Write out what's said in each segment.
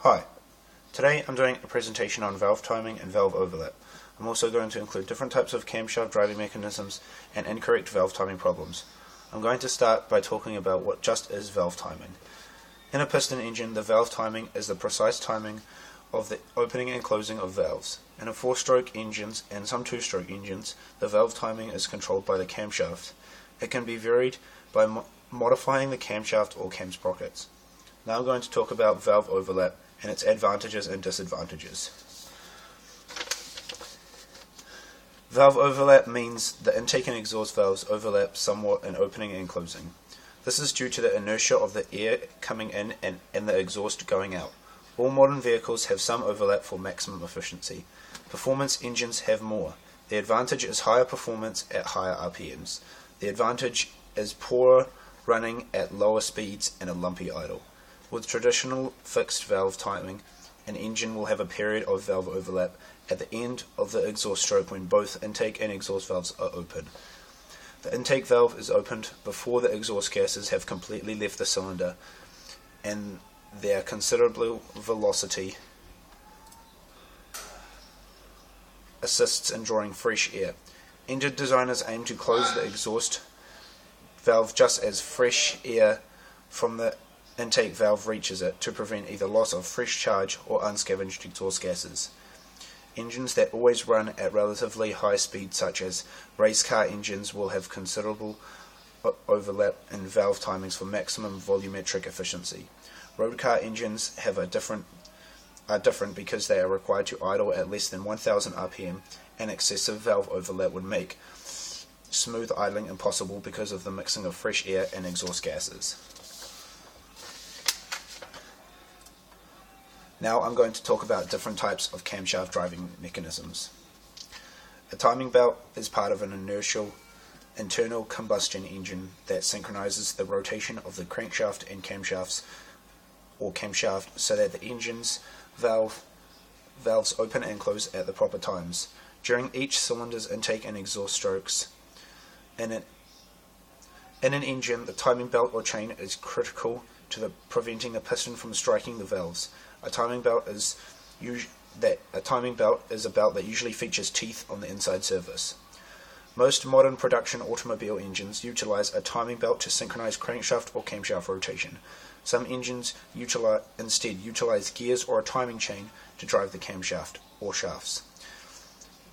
Hi, today I'm doing a presentation on valve timing and valve overlap. I'm also going to include different types of camshaft driving mechanisms and incorrect valve timing problems. I'm going to start by talking about what just is valve timing. In a piston engine, the valve timing is the precise timing of the opening and closing of valves. In a 4-stroke engines and some 2-stroke engines, the valve timing is controlled by the camshaft. It can be varied by modifying the camshaft or cam sprockets. Now I'm going to talk about valve overlap and its advantages and disadvantages. Valve overlap means the intake and exhaust valves overlap somewhat in opening and closing. This is due to the inertia of the air coming in and the exhaust going out. All modern vehicles have some overlap for maximum efficiency. Performance engines have more. The advantage is higher performance at higher RPMs. The advantage is poorer running at lower speeds and a lumpy idle. With traditional fixed valve timing, an engine will have a period of valve overlap at the end of the exhaust stroke when both intake and exhaust valves are open. The intake valve is opened before the exhaust gases have completely left the cylinder and their considerable velocity assists in drawing fresh air. Engine designers aim to close the exhaust valve just as fresh air from the intake valve reaches it to prevent either loss of fresh charge or unscavenged exhaust gases. Engines that always run at relatively high speed, such as race car engines, will have considerable overlap in valve timings for maximum volumetric efficiency. Road car engines are different because they are required to idle at less than 1000 RPM, and excessive valve overlap would make smooth idling impossible because of the mixing of fresh air and exhaust gases. Now I'm going to talk about different types of camshaft driving mechanisms. A timing belt is part of an inertial internal combustion engine that synchronizes the rotation of the crankshaft and camshafts or camshaft so that the engine's valves open and close at the proper times. During each cylinder's intake and exhaust strokes, in an engine, the timing belt or chain is critical to preventing the piston from striking the valves. A timing belt is a belt that usually features teeth on the inside surface. Most modern production automobile engines utilize a timing belt to synchronize crankshaft or camshaft rotation. Some engines instead utilize gears or a timing chain to drive the camshaft or shafts.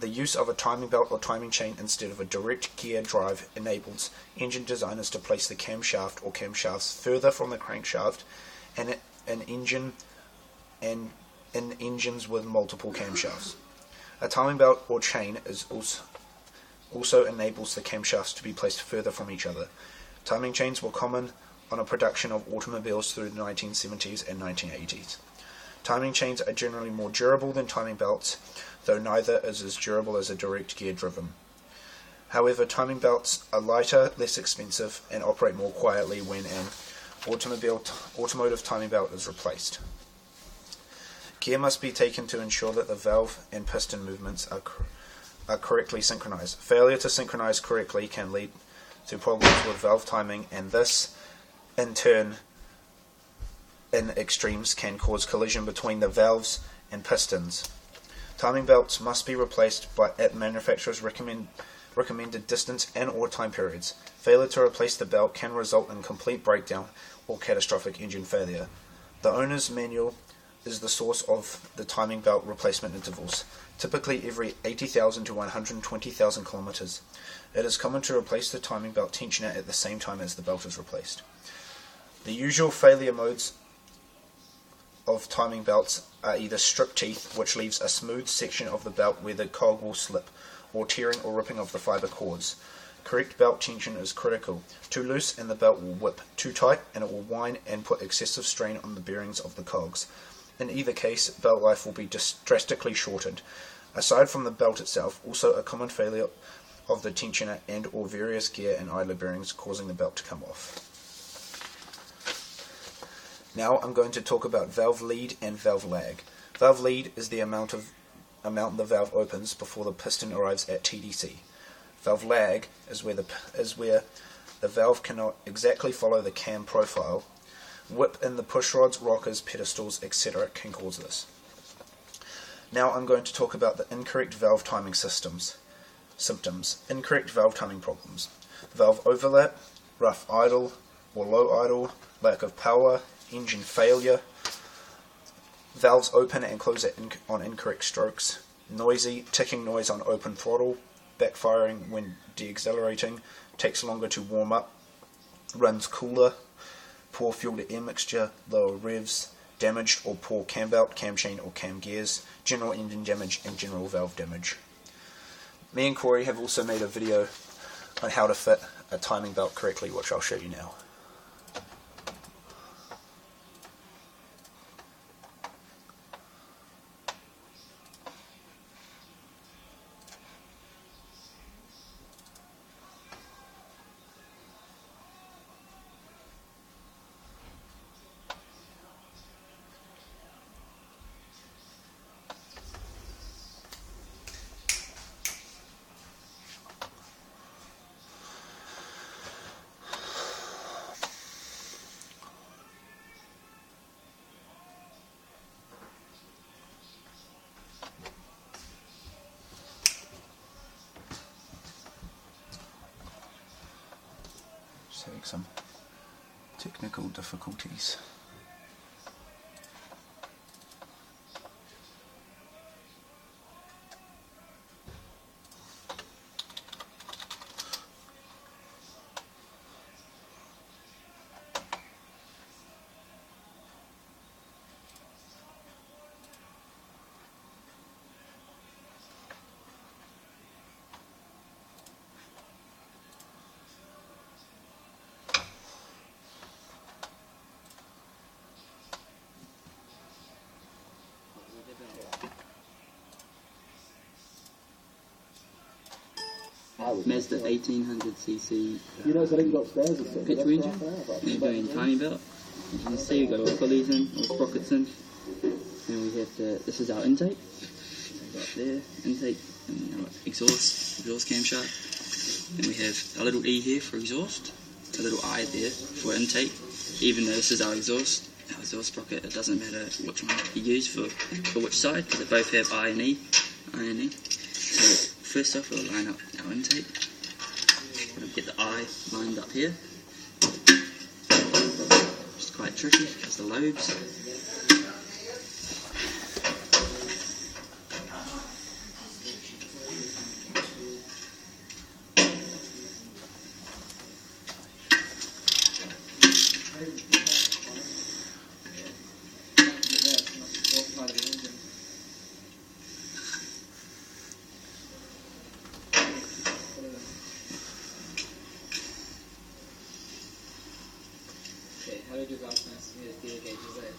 The use of a timing belt or timing chain instead of a direct gear drive enables engine designers to place the camshaft or camshafts further from the crankshaft and in engines with multiple camshafts. A timing belt or chain also enables the camshafts to be placed further from each other. Timing chains were common on a production of automobiles through the 1970s and 1980s. Timing chains are generally more durable than timing belts, though neither is as durable as a direct gear driven. However, timing belts are lighter, less expensive, and operate more quietly when an automotive timing belt is replaced. Care must be taken to ensure that the valve and piston movements are correctly synchronized. Failure to synchronize correctly can lead to problems with valve timing, and this, in turn, in extremes, can cause collision between the valves and pistons. Timing belts must be replaced at manufacturer's recommended distance and or time periods. Failure to replace the belt can result in complete breakdown or catastrophic engine failure. The owner's manual is the source of the timing belt replacement intervals, typically every 80,000 to 120,000 kilometers. It is common to replace the timing belt tensioner at the same time as the belt is replaced. The usual failure modes of timing belts are either strip teeth, which leaves a smooth section of the belt where the cog will slip, or tearing or ripping of the fiber cords. Correct belt tension is critical. Too loose and the belt will whip. Too tight and it will whine and put excessive strain on the bearings of the cogs. In either case, belt life will be drastically shortened. Aside from the belt itself, also a common failure of the tensioner and or various gear and idler bearings causing the belt to come off. Now I'm going to talk about valve lead and valve lag. Valve lead is the amount the valve opens before the piston arrives at TDC. Valve lag is where the valve cannot exactly follow the cam profile Whip in the push rods, rockers, pedestals, etc. can cause this. Now I'm going to talk about the incorrect valve timing symptoms. Incorrect valve timing problems. Valve overlap, rough idle or low idle, lack of power, engine failure, valves open and close on incorrect strokes, noisy, ticking noise on open throttle, backfiring when deaccelerating, takes longer to warm up, runs cooler, poor fuel to air mixture, lower revs, damaged or poor cam belt, cam chain or cam gears, general engine damage and general valve damage. Me and Corey have also made a video on how to fit a timing belt correctly, which I'll show you now. Having some technical difficulties. Mazda 1800cc petrol engine, and you're doing timing belt. As you can see, we've got all pulleys in, all sprockets in, and we have this is our intake. We've got there, intake, and our exhaust camshaft. Then we have a little E here for exhaust, a little I there for intake. Even though this is our exhaust sprocket, it doesn't matter which one you use for which side, because they both have I and E. So first off, we'll line up our intake. We'll get the I lined up here. It's quite tricky because the lobes. How do you do valves gear gauges there?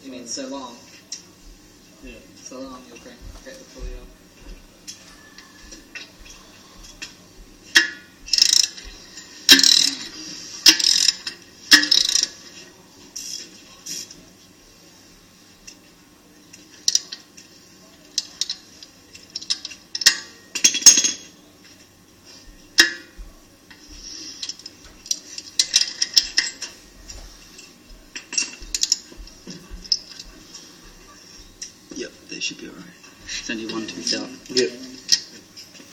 You mean so long? Yeah. So long you'll crank the pulley up. Yep, they should be alright. It's only one tooth out. Yep.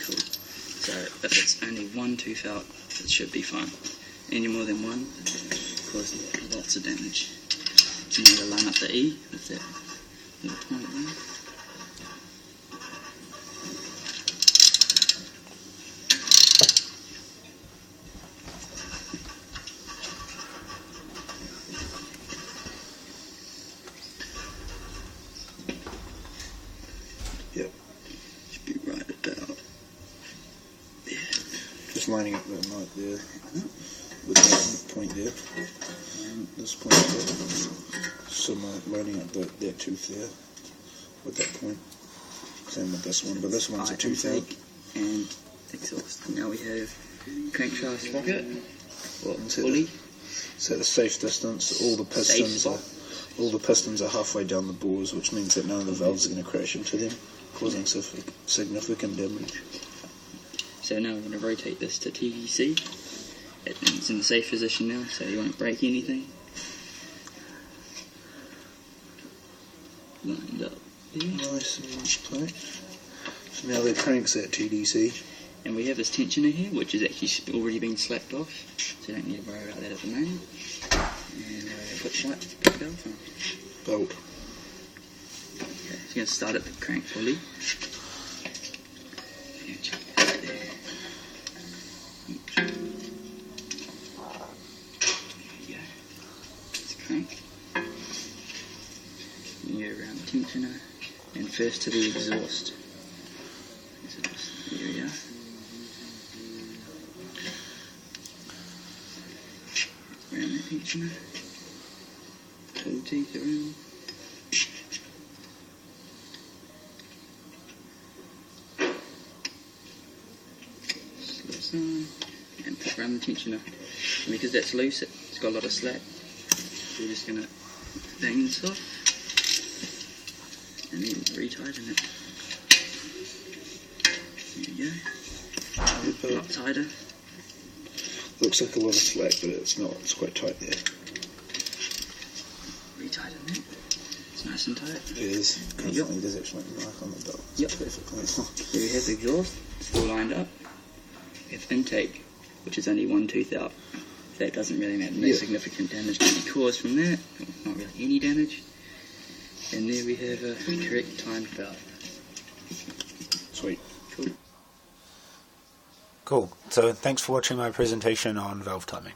Cool. So if it's only one tooth out, it should be fine. Any more than one causes lots of damage. So now we'll line up the E with that little point there. Yep. Should be right about there. Just lining up that mark there with that point there. And this point there. So lining up that tooth there with that point. Same with this one, but this one's a tooth out. Intake and exhaust. Now we have crankshaft sprocket, or pulley. Set a safe distance. All the pistons are. All the pistons are halfway down the bores, which means that none of the valves are going to crash into them, causing significant damage. So now we're going to rotate this to TDC. It's in the safe position now, so you won't break anything. Lined up there. Nice and tight. So now the crank's at TDC. And we have this tensioner here, which is actually already been slapped off, so you don't need to worry about that at the moment. And put the belt on. Bolt. Okay, so you're going to start up the crank fully. And check it out there. There you go. It's crank. You go around the tensioner, and first to the exhaust. There we are. Around that tensioner. Pull the teeth around. Slips on and put around the tensioner. And because that's loose, it's got a lot of slack. So we're just going to bang this off and then retighten it. There you go. A lot tighter. Looks like a lot of slack, but it's not. It's quite tight there. Retighten it. It's nice and tight. It is. Yep. There's actually a mark on the belt. Yep. Perfectly. So we have the exhaust, it's all lined up. We have intake, which is only one tooth out. That doesn't really matter. No significant damage can be caused from that. Not really any damage. And there we have a correct timed valve. Sweet. Cool. Cool. So thanks for watching my presentation on valve timing.